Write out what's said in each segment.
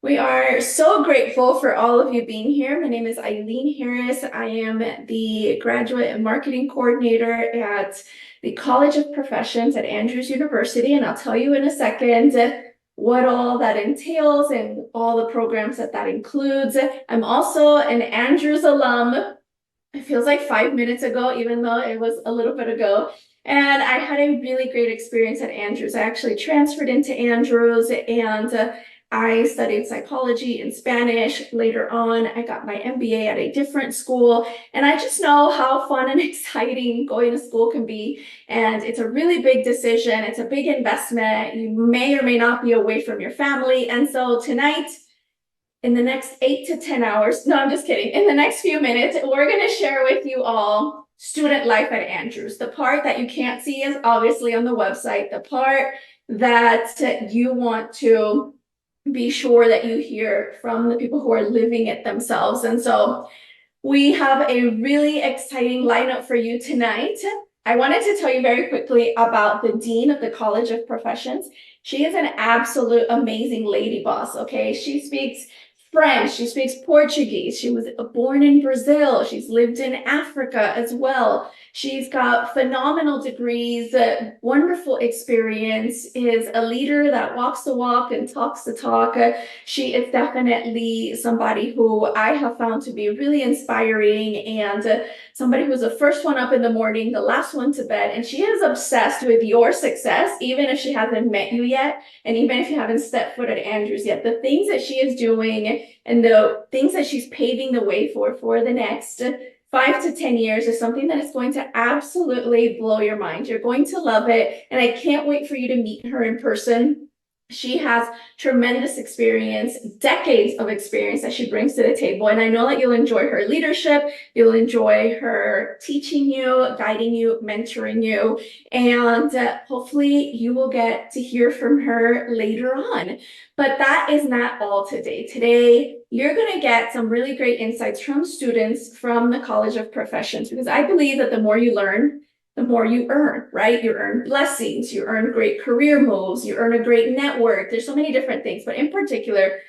We are so grateful for all of you being here. My name is Eileen Harris. I am the graduate and marketing coordinator at the College of Professions at Andrews University, and I'll tell you in a second what all that entails and all the programs that includes. I'm also an Andrews alum. It feels like 5 minutes ago, even though it was a little bit ago. And I had a really great experience at Andrews. I actually transferred into Andrews and I studied psychology and Spanish. Later on, I got my MBA at a different school. And I just know how fun and exciting going to school can be. And it's a really big decision, it's a big investment. You may or may not be away from your family. And so tonight, in the next 8 to 10 hours, no, I'm just kidding. In the next few minutes, we're going to share with you all student life at Andrews. The part that you can't see is obviously on the website. The part that you want to be sure that you hear from the people who are living it themselves. And so we have a really exciting lineup for you tonight. I wanted to tell you very quickly about the Dean of the College of Professions. She is an absolute amazing lady boss, okay? She speaks French, she speaks Portuguese, she was born in Brazil, she's lived in Africa as well. She's got phenomenal degrees, wonderful experience, is a leader that walks the walk and talks the talk. She is definitely somebody who I have found to be really inspiring and somebody who's the first one up in the morning, the last one to bed, and she is obsessed with your success, even if she hasn't met you yet, and even if you haven't stepped foot at Andrews yet. The things that she is doing and the things that she's paving the way for the next 5 to 10 years is something that is going to absolutely blow your mind. You're going to love it, and I can't wait for you to meet her in person. She has tremendous experience, decades of experience that she brings to the table. And I know that you'll enjoy her leadership. You'll enjoy her teaching you, guiding you, mentoring you. And hopefully you will get to hear from her later on. But that is not all today. Today, you're going to get some really great insights from students from the College of Professions, because I believe that the more you learn, the more you earn, right? You earn blessings, you earn great career moves, you earn a great network. There's so many different things, but in particular,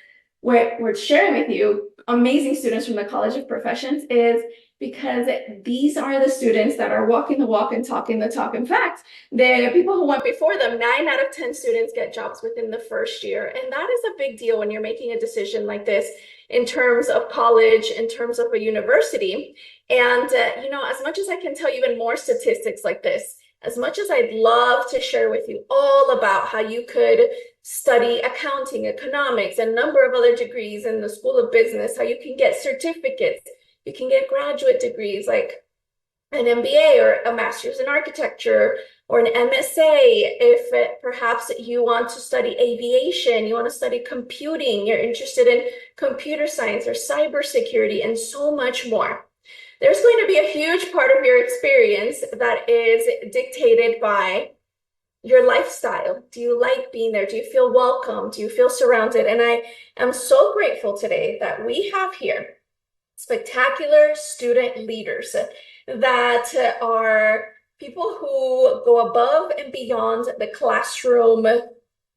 what we're sharing with you, amazing students from the College of Professions, is because these are the students that are walking the walk and talking the talk. In fact, the people who went before them, 9 out of 10 students get jobs within the first year. And that is a big deal when you're making a decision like this in terms of college, in terms of a university. And, as much as I can tell you even more statistics like this, as much as I'd love to share with you all about how you could study accounting, economics, and a number of other degrees in the School of Business, how you can get certificates, you can get graduate degrees like an MBA or a master's in architecture or an MSA. If perhaps you want to study aviation, you want to study computing, you're interested in computer science or cybersecurity, and so much more. There's going to be a huge part of your experience that is dictated by your lifestyle. Do you like being there? Do you feel welcome? Do you feel surrounded? And I am so grateful today that we have here spectacular student leaders that are people who go above and beyond the classroom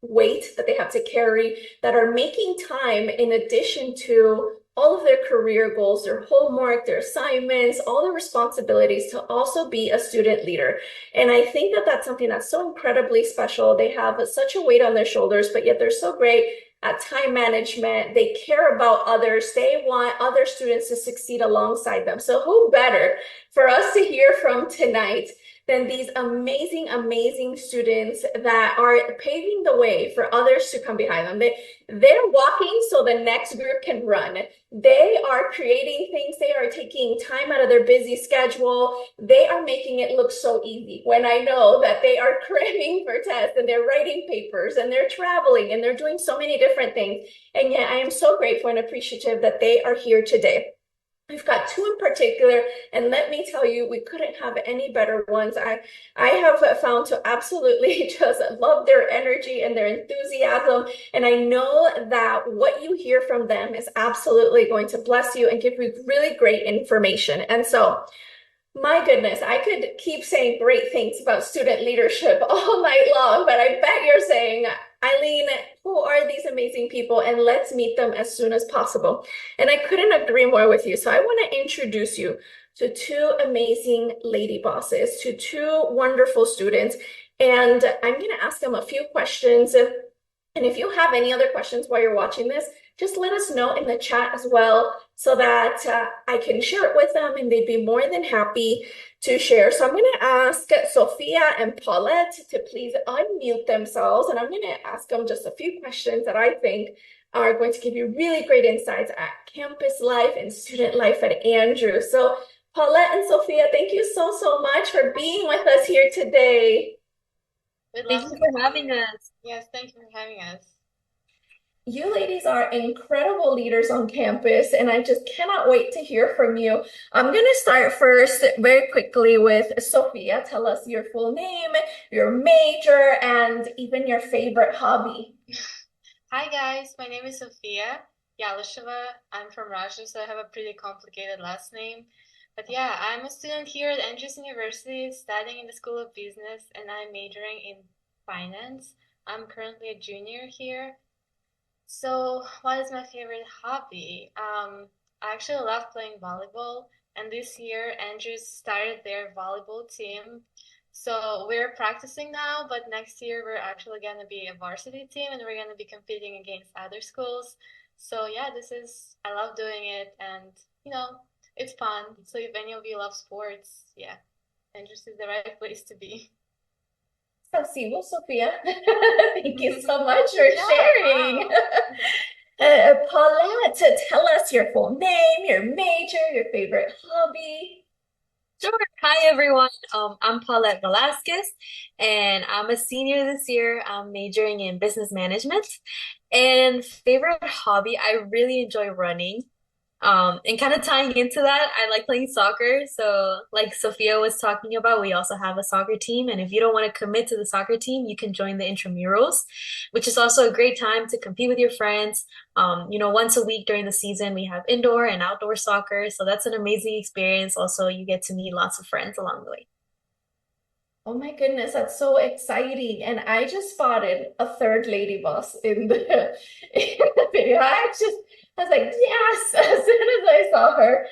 weight that they have to carry, that are making time in addition to all of their career goals, their homework, their assignments, all the responsibilities to also be a student leader. And I think that that's something that's so incredibly special. They have such a weight on their shoulders, but yet they're so great at time management. They care about others. They want other students to succeed alongside them. So who better for us to hear from tonight than these amazing, amazing students that are paving the way for others to come behind them. They're walking so the next group can run. They are creating things. They are taking time out of their busy schedule. They are making it look so easy when I know that they are cramming for tests and they're writing papers and they're traveling and they're doing so many different things. And yet I am so grateful and appreciative that they are here today. We've got two in particular, and let me tell you, we couldn't have any better ones. I have found to absolutely just love their energy and their enthusiasm, and I know that what you hear from them is absolutely going to bless you and give you really great information. And so, my goodness, I could keep saying great things about student leadership all night long, but I bet you're saying, Eileen, who are these amazing people? And let's meet them as soon as possible. And I couldn't agree more with you. So I want to introduce you to two amazing lady bosses, to two wonderful students. And I'm going to ask them a few questions. And if you have any other questions while you're watching this, just let us know in the chat as well so that I can share it with them and they'd be more than happy to share. So I'm going to ask Sophia and Paulette to please unmute themselves, and I'm going to ask them just a few questions that I think are going to give you really great insights at campus life and student life at Andrews. So Paulette and Sophia, thank you so much for being with us here today. We'd Thank love you to for have having you. us. Yes, thank you for having us. You ladies are incredible leaders on campus, and I just cannot wait to hear from you. I'm going to start first very quickly with Sophia. Tell us your full name, your major, and even your favorite hobby. Hi guys, my name is Sofia Yalusheva. I'm from Russia, so I have a pretty complicated last name. But yeah, I'm a student here at Andrews University studying in the School of Business, and I'm majoring in finance. I'm currently a junior here. So, what is my favorite hobby? I actually love playing volleyball, and this year Andrews started their volleyball team. So we're practicing now, but next year we're actually going to be a varsity team and we're going to be competing against other schools. So yeah, I love doing it and it's fun. So if any of you love sports, yeah, Andrews is the right place to be. Спасибо, Sophia. Thank you so much for Yeah, sharing. wow. Paulette, tell us your full name, your major, your favorite hobby. Sure. Hi, everyone. I'm Paulette Velasquez, and I'm a senior this year. I'm majoring in business management. And favorite hobby, I really enjoy running. And kind of tying into that, I like playing soccer. So, like Sophia was talking about, we also have a soccer team. And if you don't want to commit to the soccer team, you can join the intramurals, which is also a great time to compete with your friends. Once a week during the season, we have indoor and outdoor soccer. So that's an amazing experience. Also, you get to meet lots of friends along the way. Oh my goodness, that's so exciting. And I just spotted a third lady boss in the video. I was like, yes, as soon as I saw her.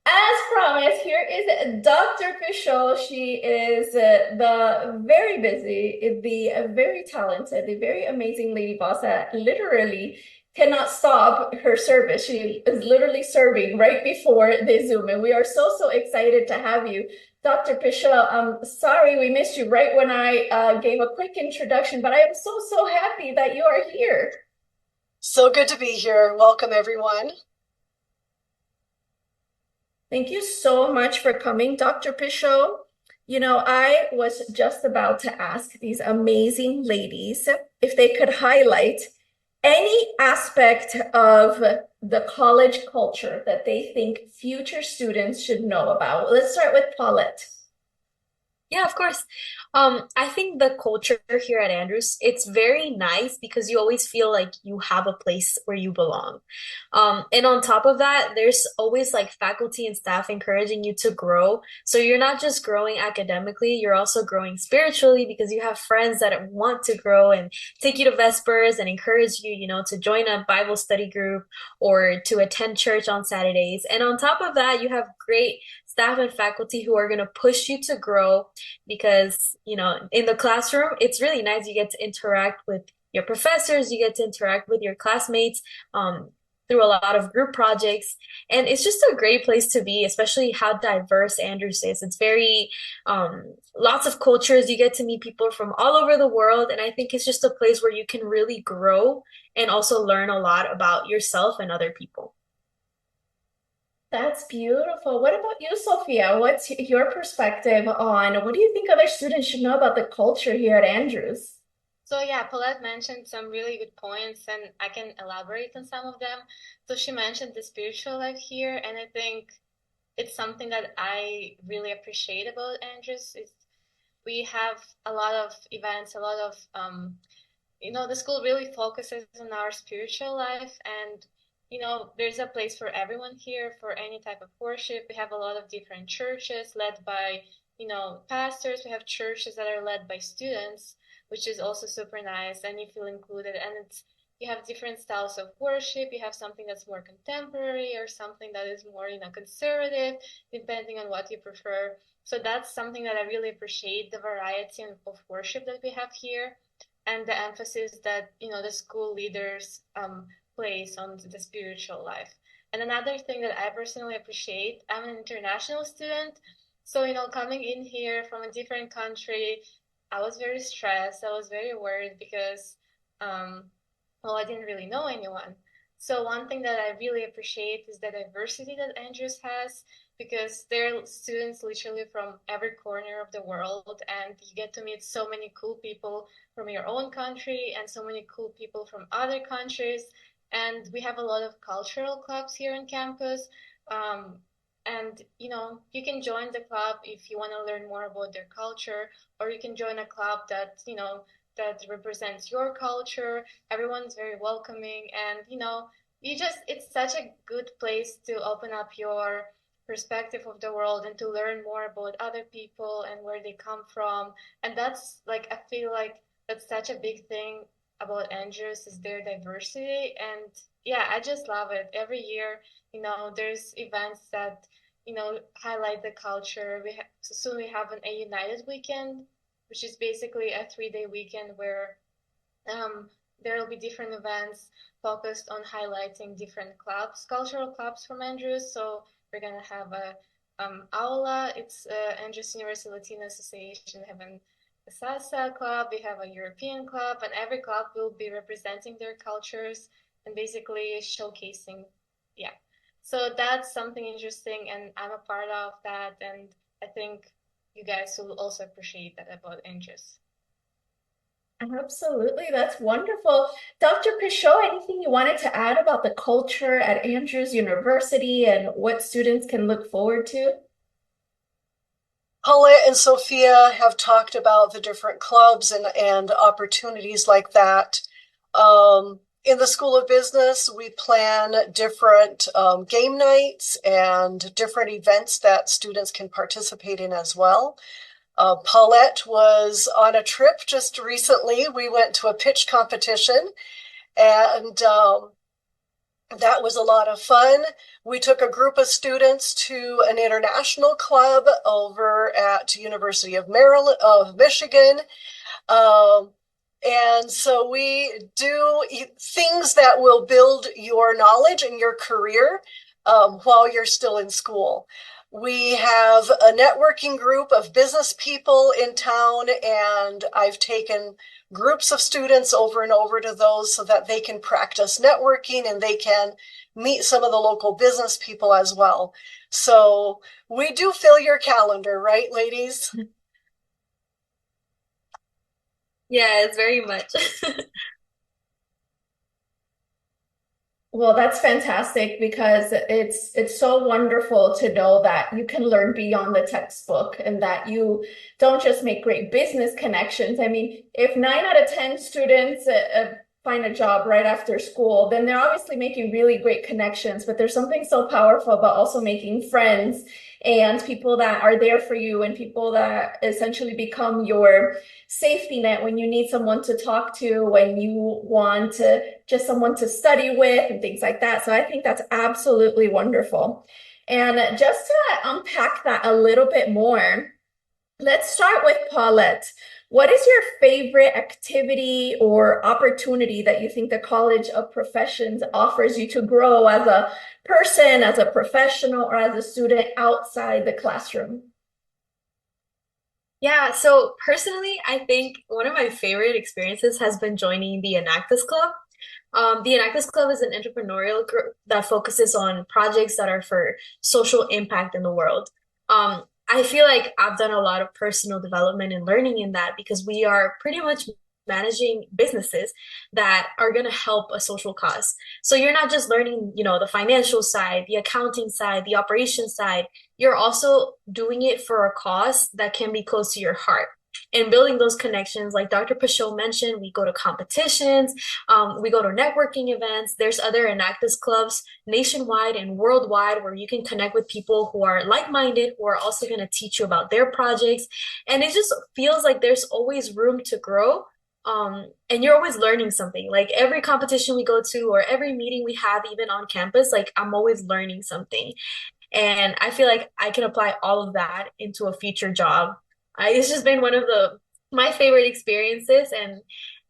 As promised, here is Dr. Pichot. She is the very busy, the very talented, the very amazing lady boss that literally cannot stop her service. She is literally serving right before the Zoom, and we are so excited to have you. Dr. Pichot, I'm sorry we missed you right when I gave a quick introduction, but I am so happy that you are here. So good to be here. Welcome, everyone. Thank you so much for coming, Dr. Pichot. You know, I was just about to ask these amazing ladies if they could highlight any aspect of the college culture that they think future students should know about. Let's start with Paulette. Yeah, of course. I think the culture here at Andrews, it's very nice because you always feel like you have a place where you belong. And on top of that, there's always like faculty and staff encouraging you to grow. So you're not just growing academically, you're also growing spiritually because you have friends that want to grow and take you to Vespers and encourage you, to join a Bible study group or to attend church on Saturdays. And on top of that, you have great staff and faculty who are going to push you to grow because, in the classroom, it's really nice. You get to interact with your professors, you get to interact with your classmates through a lot of group projects. And it's just a great place to be, especially how diverse Andrews is. It's very, lots of cultures. You get to meet people from all over the world. And I think it's just a place where you can really grow and also learn a lot about yourself and other people. That's beautiful. What about you, Sophia? What's your perspective on what do you think other students should know about the culture here at Andrews? So yeah, Paulette mentioned some really good points and I can elaborate on some of them. So she mentioned the spiritual life here, and I think it's something that I really appreciate about Andrews. Is we have a lot of events, a lot of the school really focuses on our spiritual life, and there's a place for everyone here for any type of worship. We have a lot of different churches led by pastors. We have churches that are led by students. which is also super nice, and you feel included. And you have different styles of worship. You have something that's more contemporary or something that is more, conservative, depending on what you prefer. So that's something that I really appreciate, the variety of worship that we have here, and the emphasis that, the school leaders place on the spiritual life. And another thing that I personally appreciate, I'm an international student. So, coming in here from a different country, I was very stressed. I was very worried because, well, I didn't really know anyone. So one thing that I really appreciate is the diversity that Andrews has, because there are students literally from every corner of the world, and you get to meet so many cool people from your own country and so many cool people from other countries. And we have a lot of cultural clubs here on campus. And you can join the club if you want to learn more about their culture, or you can join a club that, that represents your culture. Everyone's very welcoming, and it's such a good place to open up your perspective of the world and to learn more about other people and where they come from. And that's like, I feel like that's such a big thing about Andrews, is their diversity. And yeah, I just love it. Every year, there's events that, highlight the culture. So soon we have a United Weekend, which is basically a 3-day weekend where there will be different events focused on highlighting different clubs, cultural clubs from Andrews. So we're gonna have a Aula, it's Andrews University Latino Association. We have a Salsa club, we have a European club, and every club will be representing their cultures and basically showcasing, yeah. So that's something interesting, and I'm a part of that, and I think you guys will also appreciate that about Andrews. Absolutely, that's wonderful. Dr. Pichot, anything you wanted to add about the culture at Andrews University and what students can look forward to? Paulette and Sophia have talked about the different clubs and opportunities like that. In the School of Business, we plan different game nights and different events that students can participate in as well. Paulette was on a trip just recently. We went to a pitch competition, and that was a lot of fun. We took a group of students to an international club over at University of Maryland, of Michigan. And so we do things that will build your knowledge and your career while you're still in school. We have a networking group of business people in town, and I've taken groups of students over and over to those so that they can practice networking and they can meet some of the local business people as well. So we do fill your calendar, right, ladies? Yeah, it's very much. Well, that's fantastic because it's so wonderful to know that you can learn beyond the textbook and that you don't just make great business connections. I mean, if 9 out of 10 students find a job right after school, then they're obviously making really great connections, but there's something so powerful about also making friends and people that are there for you and people that essentially become your safety net when you need someone to talk to, when you want to just someone to study with and things like that. So I think that's absolutely wonderful. And just to unpack that a little bit more, let's start with Paulette. What is your favorite activity or opportunity that you think the College of Professions offers you to grow as a person, as a professional, or as a student outside the classroom? Yeah, so personally, I think one of my favorite experiences has been joining the Enactus Club. The Enactus Club is an entrepreneurial group that focuses on projects that are for social impact in the world. I feel like I've done a lot of personal development and learning in that because we are pretty much managing businesses that are going to help a social cause. So you're not just learning, the financial side, the accounting side, the operation side. You're also doing it for a cause that can be close to your heart. And building those connections, like Dr. Pichot mentioned, we go to competitions, we go to networking events. There's other Enactus clubs nationwide and worldwide where you can connect with people who are like-minded, who are also going to teach you about their projects. And it just feels like there's always room to grow And you're always learning something. Like every competition we go to or every meeting we have, even on campus, like I'm always learning something. And I feel like I can apply all of that into a future job. It's just been one of my favorite experiences and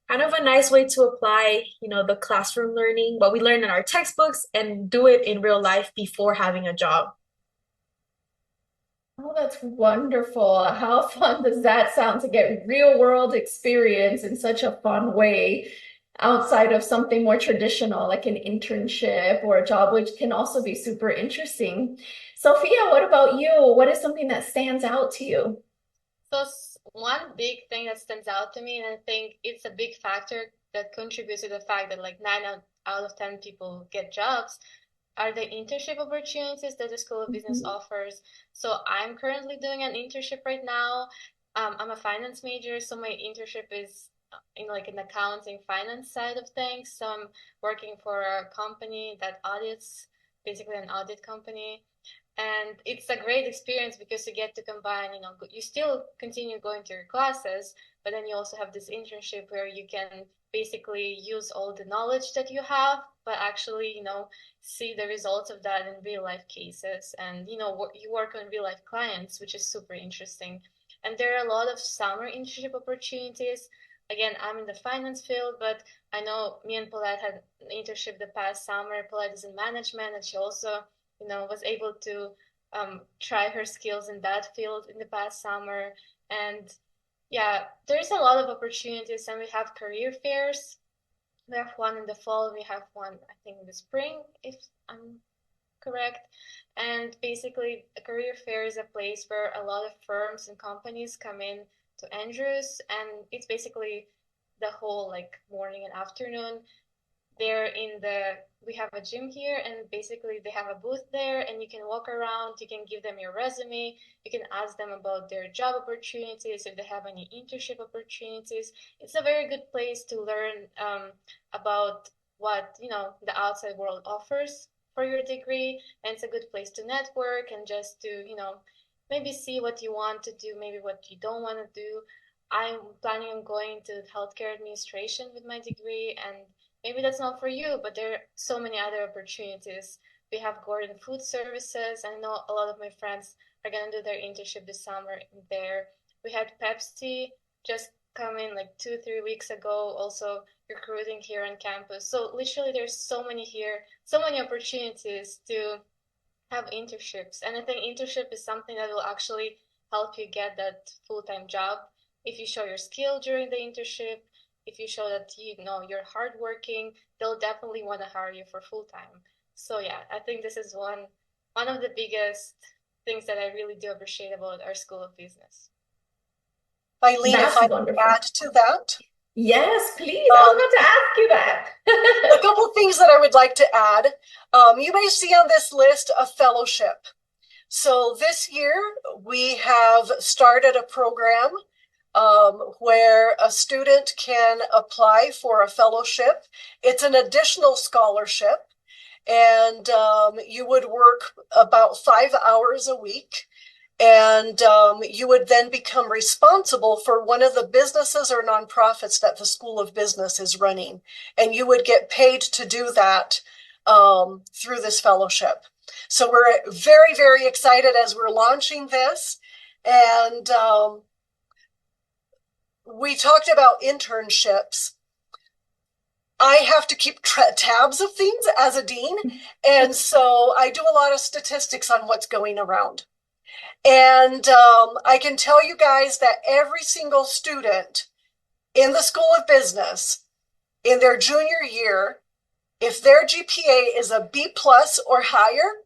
kind of a nice way to apply, the classroom learning, what we learn in our textbooks, and do it in real life before having a job. Oh, that's wonderful. How fun does that sound to get real world experience in such a fun way outside of something more traditional, like an internship or a job, which can also be super interesting. Sophia, what about you? What is something that stands out to you? So one big thing that stands out to me, and I think it's a big factor that contributes to the fact that like out of 10 people get jobs, are the internship opportunities that the School of Business Mhm. offers. So I'm currently doing an internship right now. I'm a finance major, so my internship is in like an accounting finance side of things. So I'm working for a company that audits, basically an audit company. And it's a great experience because you get to combine, you still continue going to your classes, but then you also have this internship where you can basically use all the knowledge that you have, but actually, see the results of that in real life cases. And, you work on real life clients, which is super interesting. And there are a lot of summer internship opportunities. Again, I'm in the finance field, but I know me and Paulette had an internship the past summer. Paulette is in management, and she also was able to try her skills in that field in the past summer. And yeah, there's a lot of opportunities, and we have career fairs. We have one in the fall, we have one, I think, in the spring, if I'm correct. And basically, a career fair is a place where a lot of firms and companies come in to Andrews, and it's basically the whole like morning and afternoon. We have a gym here, and basically they have a booth there, and you can walk around, you can give them your resume, you can ask them about their job opportunities, if they have any internship opportunities. It's a very good place to learn about what the outside world offers for your degree, and it's a good place to network and just to maybe see what you want to do, maybe what you don't want to do. I'm planning on going to healthcare administration with my degree, and maybe that's not for you, but there are so many other opportunities. We have Gordon Food Services. I know a lot of my friends are going to do their internship this summer there. We had Pepsi just come in like 2, 3 weeks ago, also recruiting here on campus. So literally there's so many here, so many opportunities to have internships. And I think internship is something that will actually help you get that full-time job. If you show your skill during the internship, if you show that you're hardworking, they'll definitely want to hire you for full-time. So yeah, I think this is one of the biggest things that I really do appreciate about our School of Business. Eileen, if That's I could wonderful. add to that, Yes, please. I was about to ask you a that. couple things that I would like to add. You may see on this list a fellowship. So this year we have started a program where a student can apply for a fellowship. It's an additional scholarship, and you would work about 5 hours a week. And you would then become responsible for one of the businesses or nonprofits that the School of Business is running. And you would get paid to do that through this fellowship. So we're very, very excited as we're launching this. And we talked about internships. I have to keep tabs of things as a dean. And so I do a lot of statistics on what's going around. And I can tell you guys that every single student in the School of Business in their junior year, if their GPA is a B+ or higher,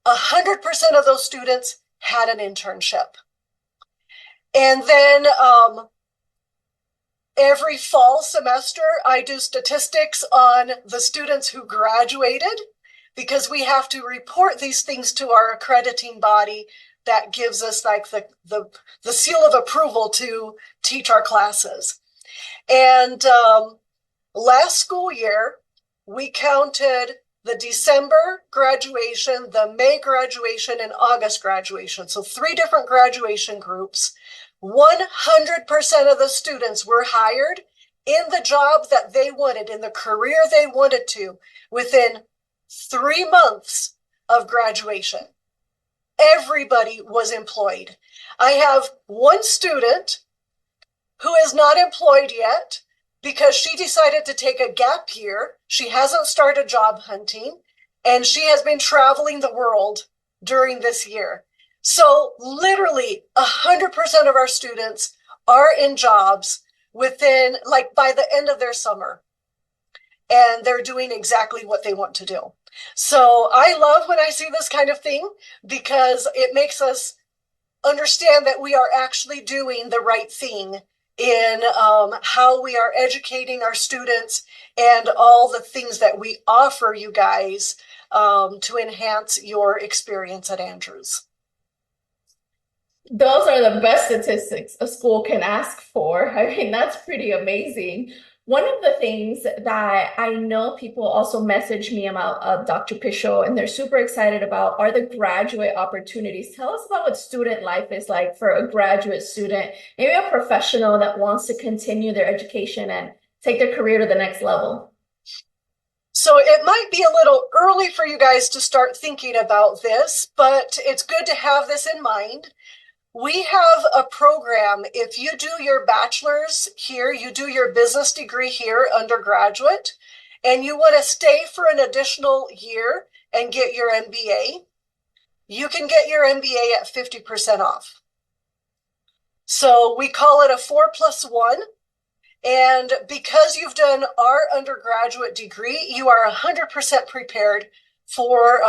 100% of those students had an internship. And then every fall semester, I do statistics on the students who graduated, because we have to report these things to our accrediting body that gives us like the seal of approval to teach our classes. And last school year, we counted the December graduation, the May graduation, and August graduation. So 3 different graduation groups. 100% of the students were hired in the job that they wanted, in the career they wanted to, within 3 months of graduation. Everybody was employed. I have one student who is not employed yet because she decided to take a gap year. She hasn't started job hunting, and she has been traveling the world during this year. So literally 100% of our students are in jobs within, like, by the end of their summer, and they're doing exactly what they want to do. So I love when I see this kind of thing because it makes us understand that we are actually doing the right thing in how we are educating our students and all the things that we offer you guys to enhance your experience at Andrews. Those are the best statistics a school can ask for. I mean, that's pretty amazing. One of the things that I know people also message me about, Dr. Pichot, and they're super excited about are the graduate opportunities. Tell us about what student life is like for a graduate student, maybe a professional that wants to continue their education and take their career to the next level. So it might be a little early for you guys to start thinking about this, but it's good to have this in mind. We have a program. If you do your bachelor's here, you do your business degree here, undergraduate, and you want to stay for an additional year and get your MBA, you can get your MBA at 50% off. So we call it a 4+1. And because you've done our undergraduate degree, you are 100% prepared for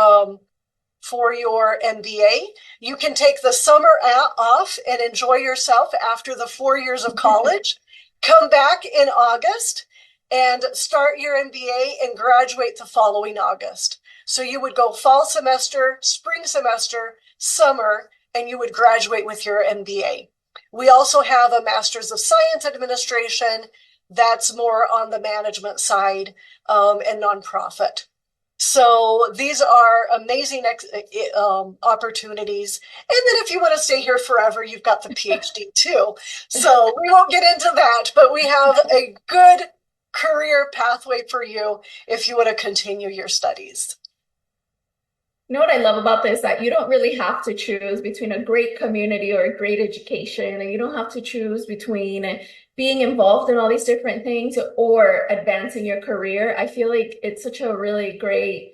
your MBA. You can take the summer off and enjoy yourself after the 4 years of college. Come back in August and start your MBA and graduate the following August. So you would go fall semester, spring semester, summer, and you would graduate with your MBA. We also have a Master's of Science Administration that's more on the management side and nonprofit. So these are amazing opportunities. And then if you want to stay here forever, you've got the PhD too. So we won't get into that, but we have a good career pathway for you if you want to continue your studies. You know what I love about this? That you don't really have to choose between a great community or a great education, and you don't have to choose between being involved in all these different things or advancing your career. I feel like it's such a really great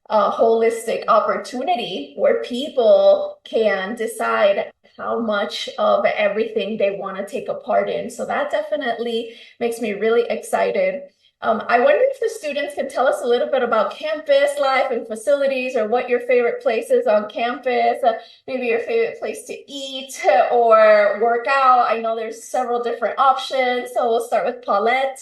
holistic opportunity where people can decide how much of everything they want to take a part in. So that definitely makes me really excited. I wonder if the students can tell us a little bit about campus life and facilities, or what your favorite place is on campus, maybe your favorite place to eat or work out. I know there's several different options, so we'll start with Paulette.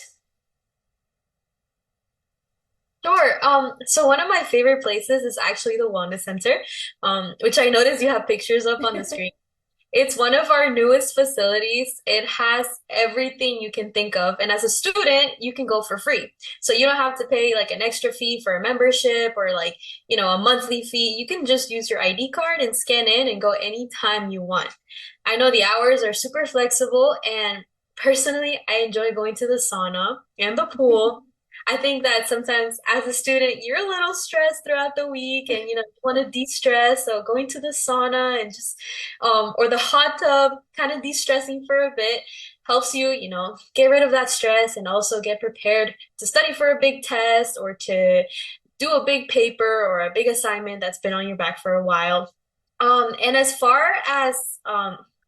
Sure. So one of my favorite places is actually the Wellness Center, which I noticed you have pictures of on the screen. It's one of our newest facilities. It has everything you can think of. And as a student, you can go for free. So you don't have to pay like an extra fee for a membership or like, a monthly fee. You can just use your ID card and scan in and go anytime you want. I know the hours are super flexible, and personally, I enjoy going to the sauna and the pool. I think that sometimes as a student, you're a little stressed throughout the week and, you want to de-stress. So going to the sauna and just, or the hot tub, kind of de-stressing for a bit helps you, get rid of that stress and also get prepared to study for a big test or to do a big paper or a big assignment that's been on your back for a while. And as far as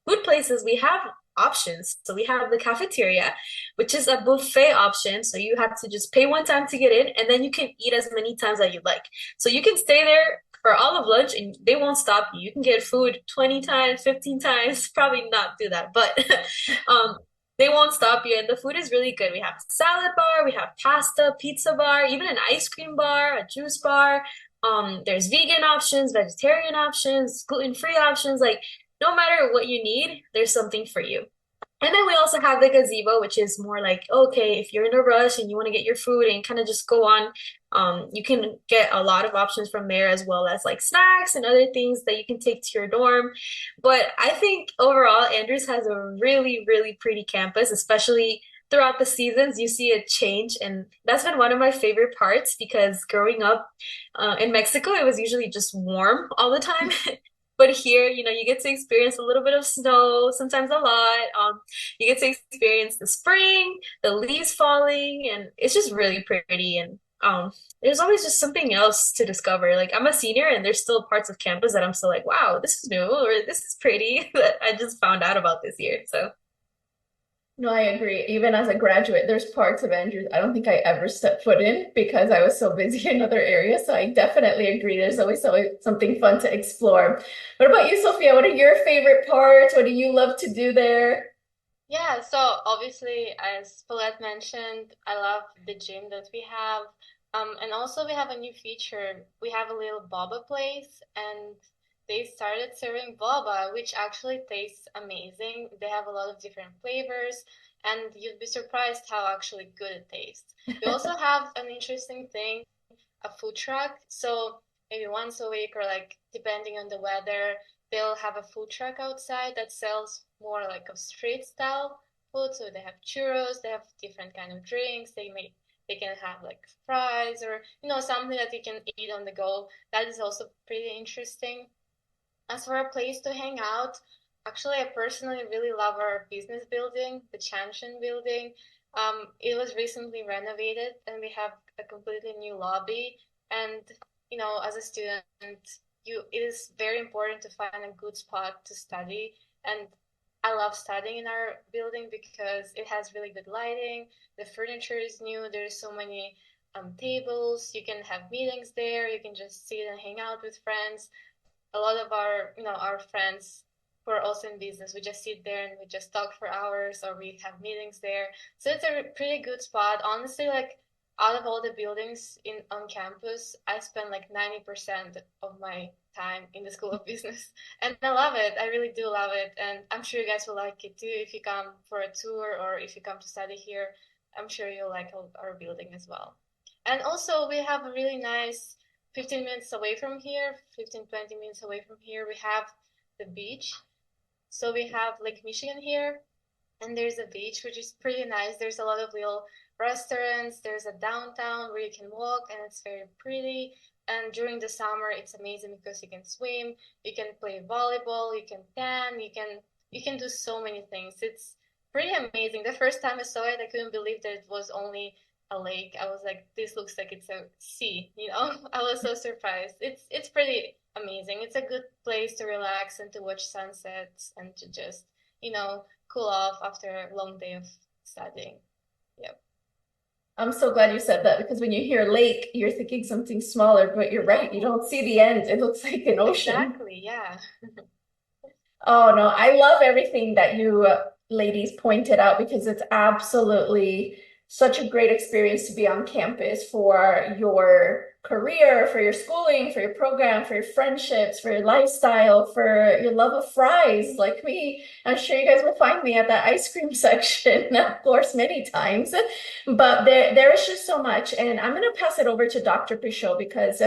food places, we have options. So we have the cafeteria, which is a buffet option. So you have to just pay one time to get in, and then you can eat as many times as you like. So you can stay there for all of lunch and they won't stop you. You can get food 20 times, 15 times, probably not do that, but they won't stop you. And the food is really good. We have a salad bar, we have pasta, pizza bar, even an ice cream bar, a juice bar. There's vegan options, vegetarian options, gluten-free options. Like, no matter what you need, there's something for you. And then we also have the gazebo, which is more like, okay, if you're in a rush and you want to get your food and kind of just go on, you can get a lot of options from there, as well as like snacks and other things that you can take to your dorm. But I think overall, Andrews has a really, really pretty campus, especially throughout the seasons, you see it change, and that's been one of my favorite parts because growing up in Mexico, it was usually just warm all the time. But here, you get to experience a little bit of snow, sometimes a lot. You get to experience the spring, the leaves falling, and it's just really pretty. And there's always just something else to discover. Like I'm a senior, and there's still parts of campus that I'm still like, wow, this is new, or this is pretty that I just found out about this year. So. No, I agree. Even as a graduate, there's parts of Andrews I don't think I ever stepped foot in because I was so busy in other areas. So I definitely agree. There's always something fun to explore. What about you, Sophia? What are your favorite parts? What do you love to do there? Yeah, so obviously, as Paulette mentioned, I love the gym that we have. And also we have a new feature. We have a little boba place, and they started serving boba, which actually tastes amazing. They have a lot of different flavors, and you'd be surprised how actually good it tastes. We also have an interesting thing, a food truck. So maybe once a week or like depending on the weather, they'll have a food truck outside that sells more like of street style food. So they have churros, they have different kind of drinks. They can have like fries or something that you can eat on the go. That is also pretty interesting. As for a place to hang out, actually I personally really love our business building, the Chanshan building. It was recently renovated and we have a completely new lobby. And as a student, it is very important to find a good spot to study. And I love studying in our building because it has really good lighting. The furniture is new. There's so many tables. You can have meetings there. You can just sit and hang out with friends. A lot of our friends who are also in business, we just sit there and we just talk for hours or we have meetings there. So it's a pretty good spot. Honestly, like out of all the buildings on campus, I spend like 90% of my time in the School of Business. And I love it. I really do love it. And I'm sure you guys will like it too if you come for a tour or if you come to study here. I'm sure you'll like our building as well. And also we have a really nice 15 minutes away from here, 15-20 minutes away from here, we have the beach. So we have Lake Michigan here, and there's a beach, which is pretty nice. There's a lot of little restaurants. There's a downtown where you can walk, and it's very pretty. And during the summer, it's amazing because you can swim, you can play volleyball, you can tan, you can do so many things. It's pretty amazing. The first time I saw it, I couldn't believe that it was only a lake. I was like, this looks like it's a sea, I was so surprised. It's pretty amazing. It's a good place to relax and to watch sunsets and to just, cool off after a long day of studying. Yep. I'm so glad you said that because when you hear lake, you're thinking something smaller, but you're right. You don't see the end. It looks like an ocean. Exactly, yeah. Oh no, I love everything that you ladies pointed out because it's absolutely such a great experience to be on campus for your career, for your schooling, for your program, for your friendships, for your lifestyle, for your love of fries like me. I'm sure you guys will find me at that ice cream section, of course, many times. But there is just so much. And I'm going to pass it over to Dr. Pichot because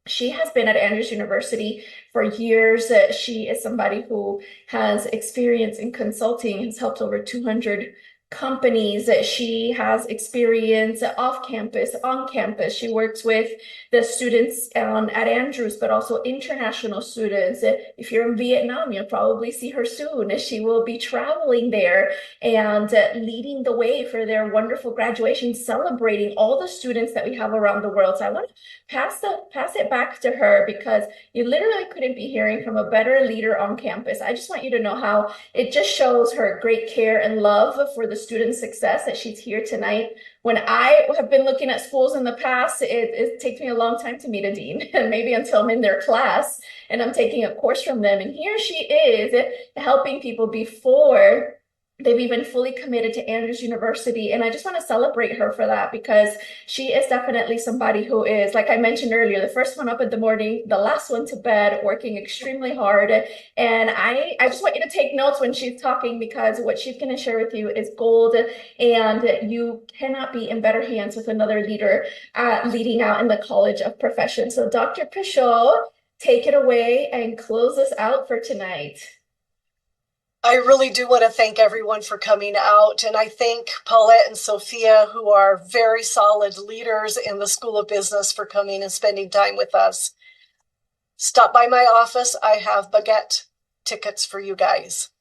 she has been at Andrews University for years. She is somebody who has experience in consulting, has helped over 200 companies. She has experience off campus, on campus. She works with the students at Andrews, but also international students. If you're in Vietnam, you'll probably see her soon. She will be traveling there and leading the way for their wonderful graduation, celebrating all the students that we have around the world. So I want to pass it back to her because you literally couldn't be hearing from a better leader on campus. I just want you to know how it just shows her great care and love for the student success that she's here tonight. When I have been looking at schools in the past, it takes me a long time to meet a dean, and maybe until I'm in their class and I'm taking a course from them. And here she is helping people before they've even fully committed to Andrews University. And I just want to celebrate her for that because she is definitely somebody who is, like I mentioned earlier, the first one up in the morning, the last one to bed, working extremely hard. And I just want you to take notes when she's talking because what she's going to share with you is gold, and you cannot be in better hands with another leader leading out in the College of Professions. So Dr. Pichot, take it away and close us out for tonight. I really do want to thank everyone for coming out. And I thank Paulette and Sophia, who are very solid leaders in the School of Business, for coming and spending time with us. Stop by my office. I have baguette tickets for you guys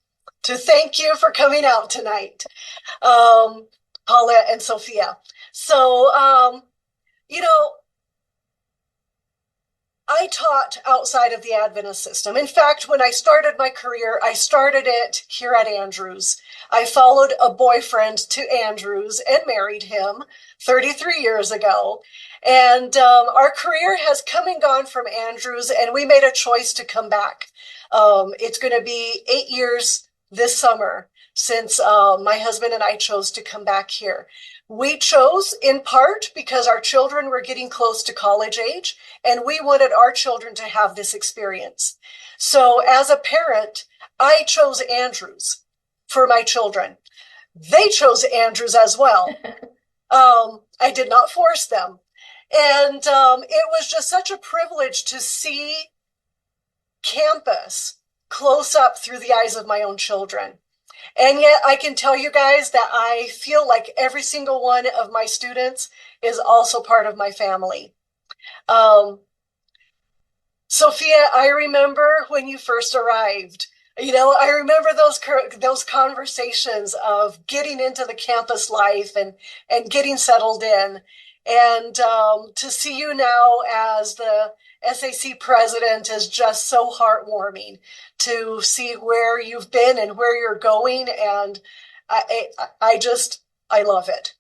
to thank you for coming out tonight, Paulette and Sophia. So, you know, I taught outside of the Adventist system. In fact, when I started my career, I started it here at Andrews. I followed a boyfriend to Andrews and married him 33 years ago. And our career has come and gone from Andrews, and we made a choice to come back. It's going to be 8 years this summer since my husband and I chose to come back here. We chose in part because our children were getting close to college age, and we wanted our children to have this experience. So as a parent, I chose Andrews for my children. They chose Andrews as well. I did not force them. And it was just such a privilege to see campus close up through the eyes of my own children. And yet I can tell you guys that I feel like every single one of my students is also part of my family. Sophia, I remember when you first arrived. You know, I remember those conversations of getting into the campus life and getting settled in. And to see you now as the SAC president is just so heartwarming to see where you've been and where you're going. And I love it.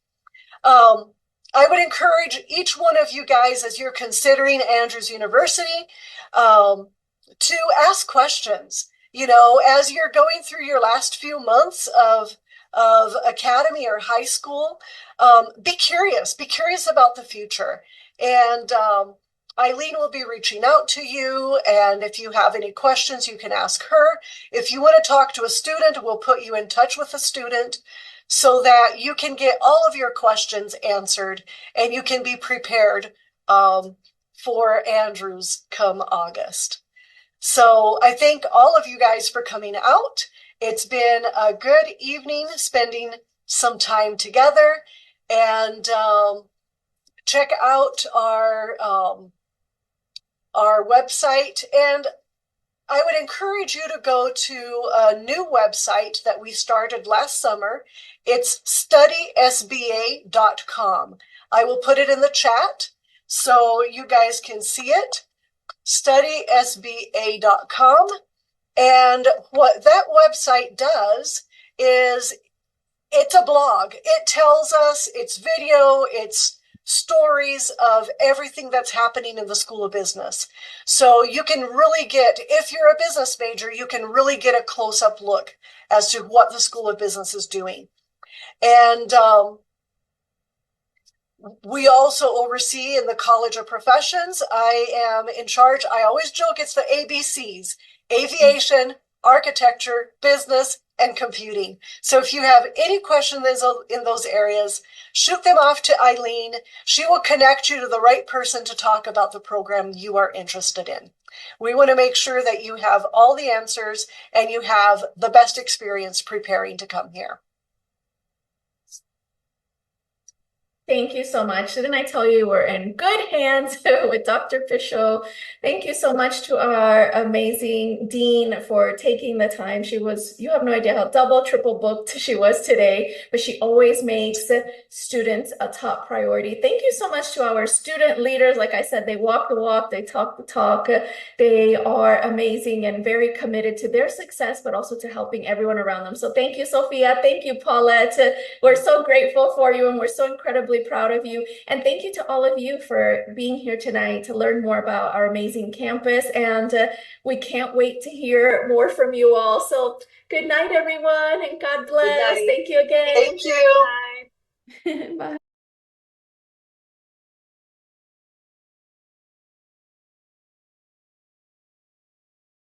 I would encourage each one of you guys, as you're considering Andrews University, to ask questions. You know, as you're going through your last few months of academy or high school, be curious about the future. And Eileen will be reaching out to you, and if you have any questions, you can ask her. If you want to talk to a student, we'll put you in touch with a student so that you can get all of your questions answered and you can be prepared for Andrews come August. So I thank all of you guys for coming out. It's been a good evening spending some time together, and check out our website. And I would encourage you to go to a new website that we started last summer. It's studysba.com. I will put it in the chat so you guys can see it. studysba.com. And what that website does is it's a blog. It tells us, it's video, it's stories of everything that's happening in the School of Business. So you can really get, if you're a business major, you can really get a close-up look as to what the School of Business is doing. And we also oversee in the College of Professions. I am in charge. I always joke it's the ABCs: aviation, architecture, business, and computing. So if you have any questions in those areas, shoot them off to Eileen. She will connect you to the right person to talk about the program you are interested in. We want to make sure that you have all the answers and you have the best experience preparing to come here. Thank you so much. Didn't I tell you we're in good hands with Dr. Pisho? Thank you so much to our amazing dean for taking the time. You have no idea how double, triple booked she was today, but she always makes students a top priority. Thank you so much to our student leaders. Like I said, they walk the walk, they talk the talk. They are amazing and very committed to their success, but also to helping everyone around them. So thank you, Sophia. Thank you, Paulette. We're so grateful for you, and we're so incredibly proud of you. And thank you to all of you for being here tonight to learn more about our amazing campus. And we can't wait to hear more from you all. So good night, everyone, and God bless. Thank you again. Thank you. Bye. Bye.